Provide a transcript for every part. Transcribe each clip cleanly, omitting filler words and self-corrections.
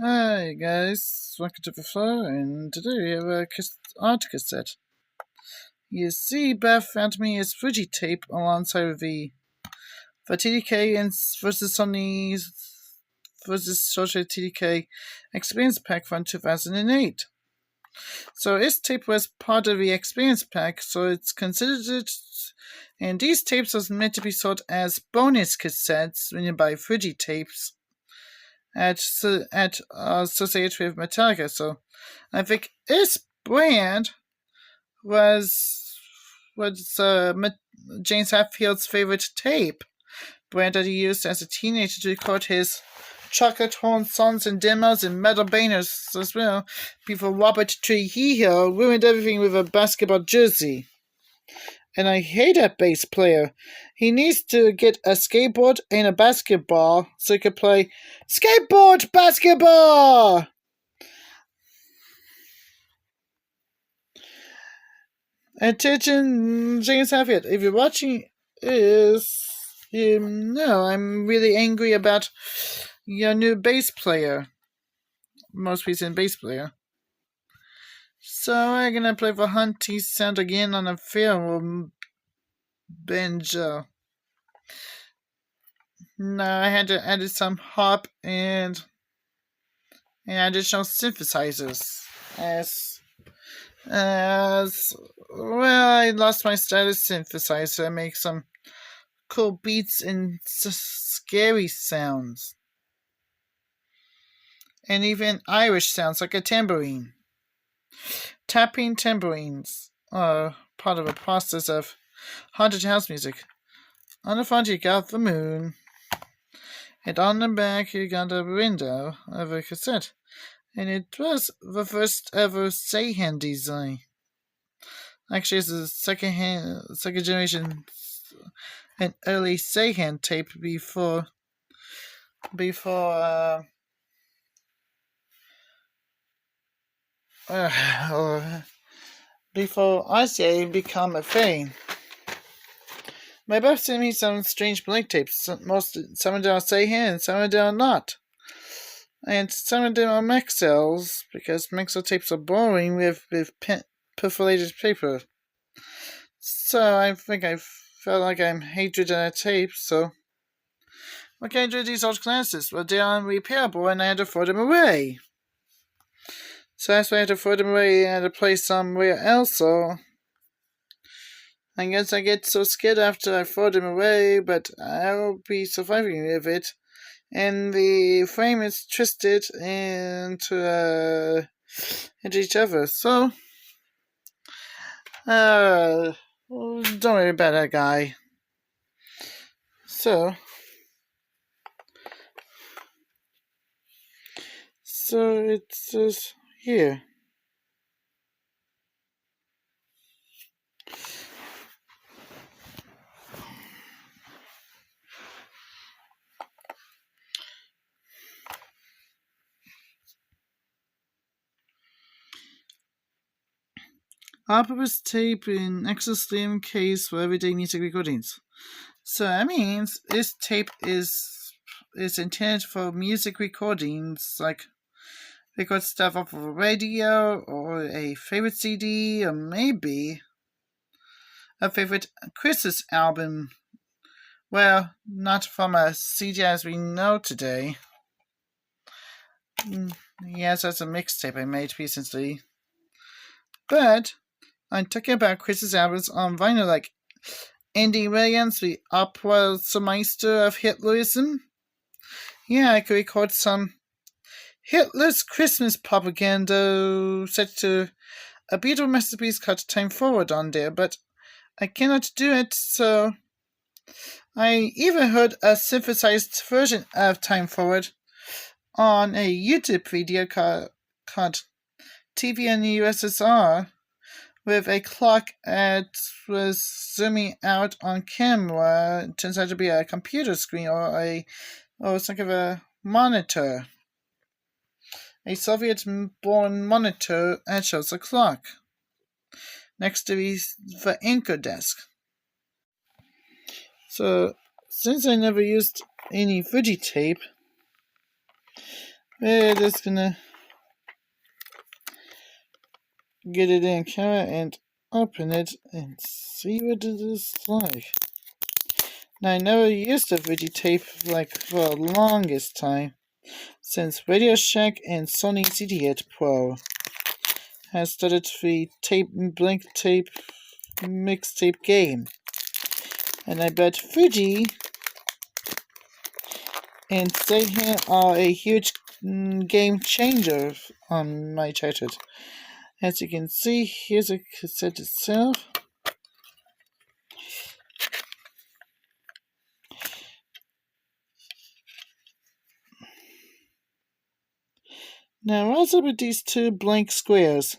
Hi guys, welcome to the floor, and today we have a art cassette. You see, Beth found me his Fuji tape alongside with the TDK and versus Sony's versus Social TDK Experience Pack from 2008. So this tape was part of the Experience Pack, so it's considered. And these tapes are meant to be sold as bonus cassettes when you buy Fuji tapes associated with Metallica. So I think this brand was James Hetfield's favorite tape brand that he used as a teenager to record his chocolate horn songs and demos and metal bangers as well before Robert Trujillo ruined everything with a basketball jersey. And I hate that bass player. He needs to get a skateboard and a basketball so he could play skateboard basketball! Attention, James Hetfield, if you're watching this, you know I'm really angry about your new bass player. Most recent bass player. So I'm gonna play the Hunty sound again on a film banjo. Now I had to add some hop and additional synthesizers as well. I lost my status synthesizer. I make some cool beats and scary sounds, and even Irish sounds like a tambourine. Tapping tambourines are part of a process of haunted house music. On the front you got the moon, and on the back you got a window of a cassette. And it was the first ever Seihan design. Actually, it's a second generation, an early Seihan tape before before RCA become a thing. My boss sent me some strange blank tapes. Some of them are Seihan and some of them are not. And some of them are Maxells, because Maxell tapes are boring with perforated paper. So I think I felt like I'm hatred on a tape, so what can I do with these old classes? Well, they're unrepairable and I had to throw them away. So that's why I had to throw them away and I had to play somewhere else, so I guess I get so scared after I throw them away, but I'll be surviving with it. And the frame is twisted into each other. So, don't worry about that guy. So it says here. All-purpose tape in extra slim case for everyday music recordings. So that means this tape is intended for music recordings, like record stuff off of a radio or a favorite CD or maybe a favorite Christmas album. Well, not from a CD as we know today. Yes, that's a mixtape I made recently. But I'm talking about Christmas albums on vinyl, like Andy Williams, the opera meister of Hitlerism. Yeah, I could record some Hitler's Christmas propaganda set to a beautiful masterpiece called Time Forward on there, but I cannot do it, so I even heard a synthesized version of Time Forward on a YouTube video called TV in the USSR, with a clock that was zooming out on camera. It turns out to be a computer screen or some kind of a monitor. A Soviet-born monitor that shows a clock next to the anchor desk. So, since I never used any Fuji tape, We're just gonna get it in camera and open it and see what it is like. Now, I never used a Fuji tape like for the longest time, since Radio Shack and Sony CD8 Pro has started the tape blank tape mixtape game. And I bet Fuji and Seihin are a huge game changer on my childhood. As you can see, here's a cassette itself. Now, what's up with these two blank squares?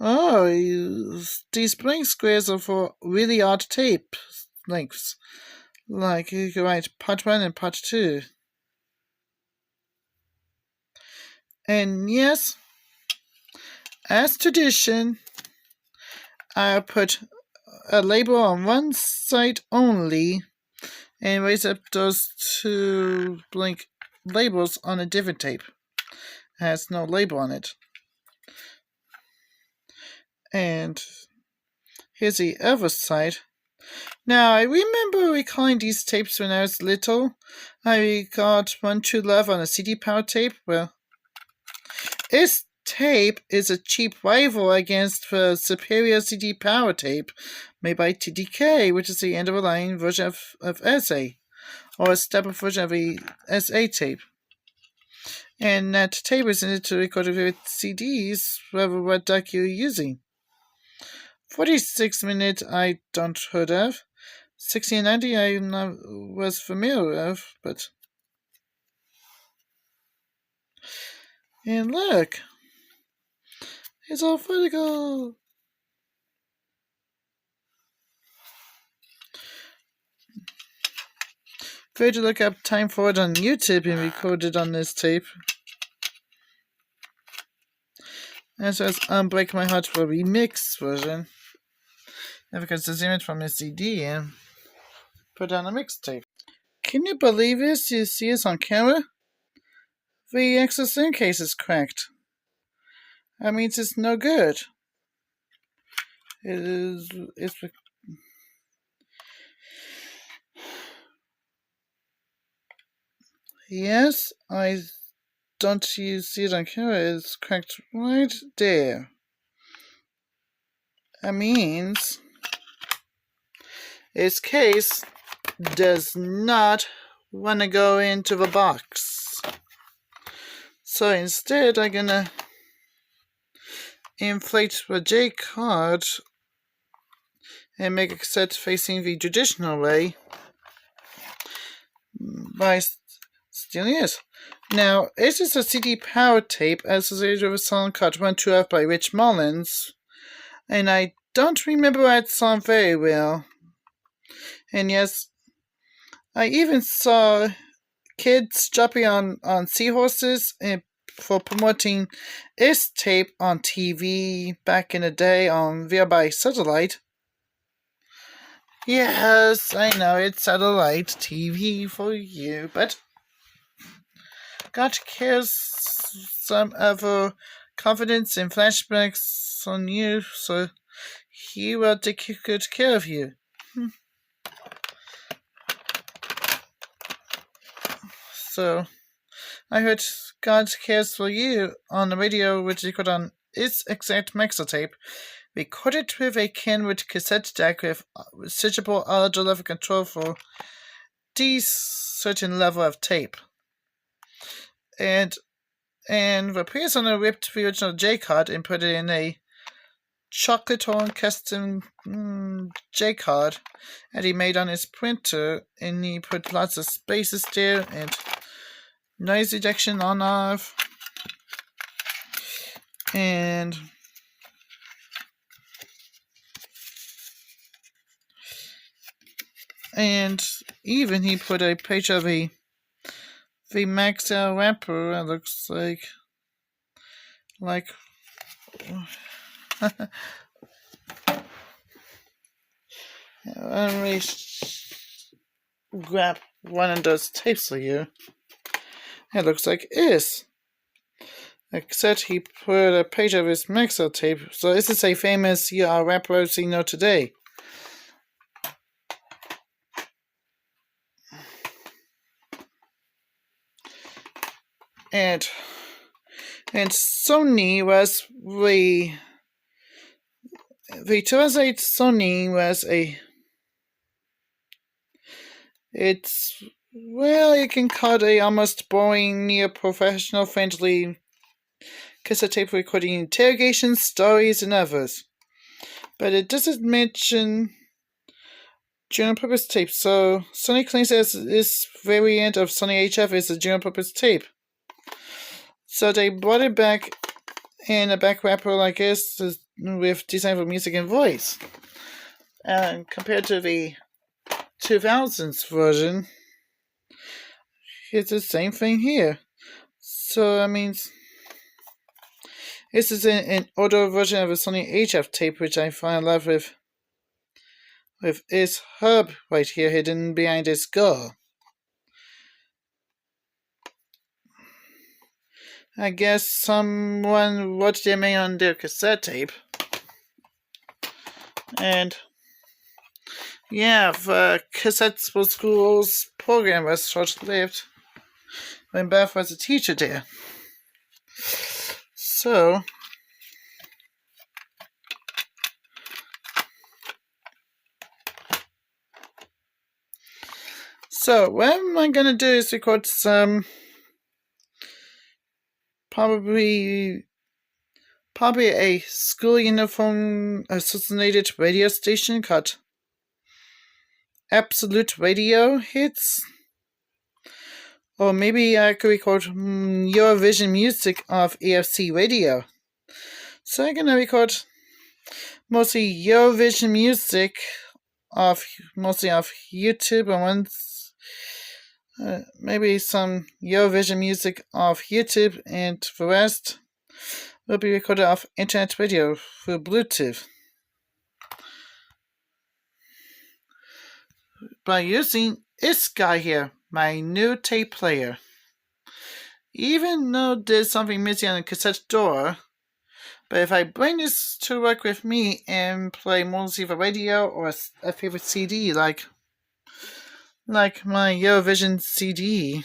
Oh, these blank squares are for really odd tape lengths. Like you can write part 1 and part 2. And yes, as tradition, I put a label on one side only and raise up those two blank labels on a different tape. It has no label on it. And here's the other side. Now, I remember recalling these tapes when I was little. I got One True Love on a CD power tape. Well, this tape is a cheap rival against the superior CD power tape made by TDK, which is the end-of-the-line version of SA, or a step-up version of the SA tape. And that tape is intended to record with CDs, whatever what deck you're using. 46 minutes I don't heard of. 60 and 90 I was familiar with, but... And look! It's all vertical! Great to look up Time Forward on YouTube and record it on this tape. As well as Unbreak My Heart for a remix version. And because the image from a CD and put on a mixtape. Can you believe this? You see this on camera? The XSN case is cracked. That means it's no good. It's yes, don't you see it on camera? It's cracked right there. That means this case does not want to go into the box. So instead, I'm gonna inflate the J card and make a cassette facing the traditional way by stealing it. Now, this is a CD power tape associated with a song called Run to Earth by Rich Mullins, and I don't remember that song very well. And yes, I even saw kids jumping on seahorses and for promoting this tape on TV back in the day on By Satellite. Yes, I know it's satellite TV for you, but God cares some other confidence and flashbacks on you, so he will take good care of you. So, I heard God cares for you on the radio, which recorded on its exact mixer tape, recorded with a Kenwood cassette deck with switchable audio level control for this certain level of tape. And the previous owner ripped the original J card and put it in a chocolate tone custom J card that he made on his printer, and he put lots of spaces there and noise rejection on off, and even he put a page of the Maxell wrapper that looks like let me grab one of those tapes for you. It looks like this. Except he put a page of his mixer tape. So this is a famous rapper we know today. And Sony was the 2008 Sony was it's, well, you can call it a almost boring, near professional friendly cassette tape recording interrogations, stories, and others. But it doesn't mention general purpose tape, so Sony claims that this variant of Sony HF is a general purpose tape. So they brought it back in a back wrapper like this with design for music and voice. And compared to the 2000s version, it's the same thing here. So that means this is an older version of a Sony HF tape, which I find in love with its hub right here hidden behind its skull. I guess someone wrote their name on their cassette tape. And yeah, the Cassette School's program was short-lived when Beth was a teacher there. So what am I gonna do is record some probably a school uniform associated radio station called Absolute Radio Hits. Or maybe I could record Eurovision music off AFC radio. So I'm gonna record mostly Eurovision music mostly off YouTube, and once maybe some Eurovision music off YouTube, and the rest will be recorded off internet radio through Bluetooth. By using this guy here, my new tape player. Even though there's something missing on the cassette door, but if I bring this to work with me and play mostly the radio or a favorite CD like my Eurovision CD,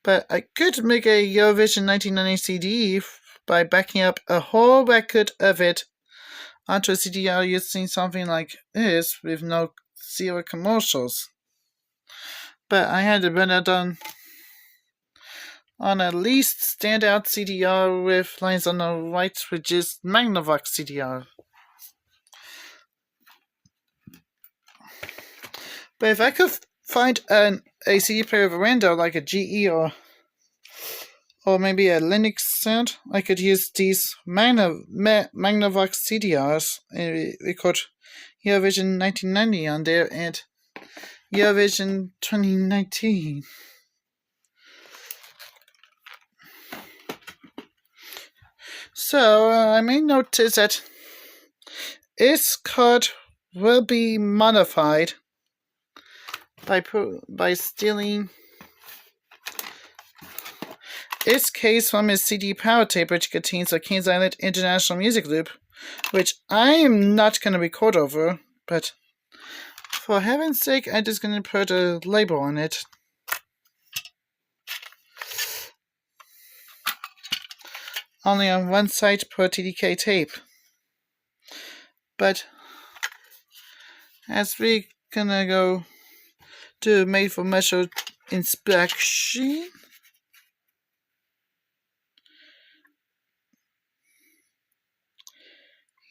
but I could make a Eurovision 1990 CD by backing up a whole record of it onto a CDR using something like this with zero commercials. But I had to run it on at least standout CDR with lines on the right, which is Magnavox CDR. But if I could find a CD player with a rando like a GE or maybe a Linux sound, I could use these Magnavox CDRs and record Eurovision 1990 on there and Eurovision 2019. So I may notice that this card will be modified by stealing its case from his CD power tape, which contains a Kings Island International Music Loop, which I am not going to record over, but for heaven's sake, I'm just going to put a label on it. Only on one side per TDK tape. But as we're gonna go do made for measure inspection,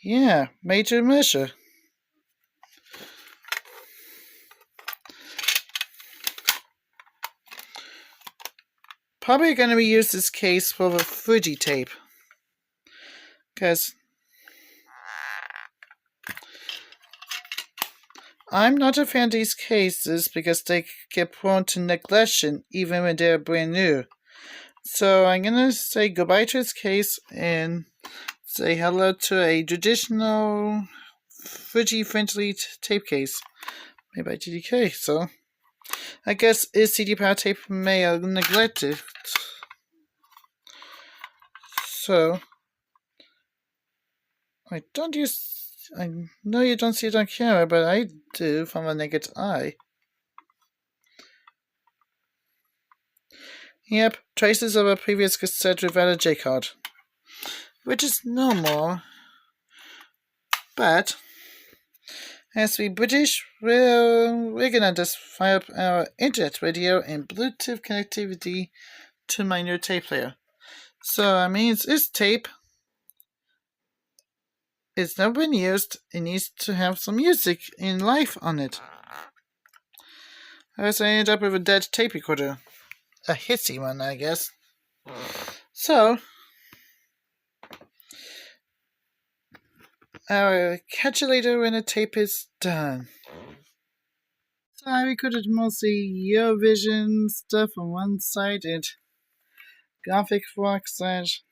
yeah, made to measure. Probably gonna reuse this case for the Fuji tape. Because I'm not a fan of these cases because they get prone to neglection even when they're brand new. So I'm going to say goodbye to this case and say hello to a traditional Fuji friendly tape case made by TDK. So I guess is CD power tape may have neglected. So I don't use. I know you don't see it on camera, but I do from a naked eye. Yep, traces of a previous cassette without a J card, which is normal. But as we British, we're gonna just fire up our internet radio and Bluetooth connectivity to my new tape player. So that means this tape is never been used. It needs to have some music in life on it. As I end up with a dead tape recorder. A hissy one, I guess. So, I'll catch you later when the tape is done. So I recorded mostly Eurovision stuff on one side and Gothic rock slash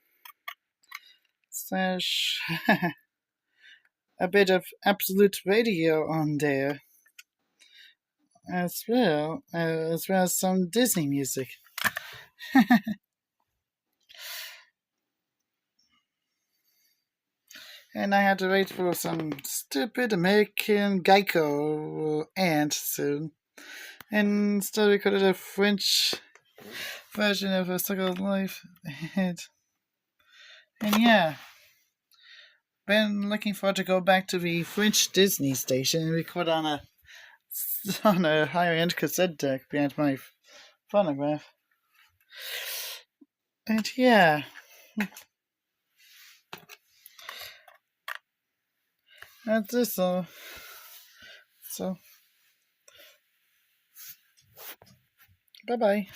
a bit of absolute radio on there. As well as some Disney music. And I had to wait for some stupid American Geico ant soon. And instead recorded a French version of A Circle of Life. And yeah. Been looking forward to go back to the French Disney station and record on a higher end cassette deck behind my phonograph. And yeah. That's this all. So bye bye.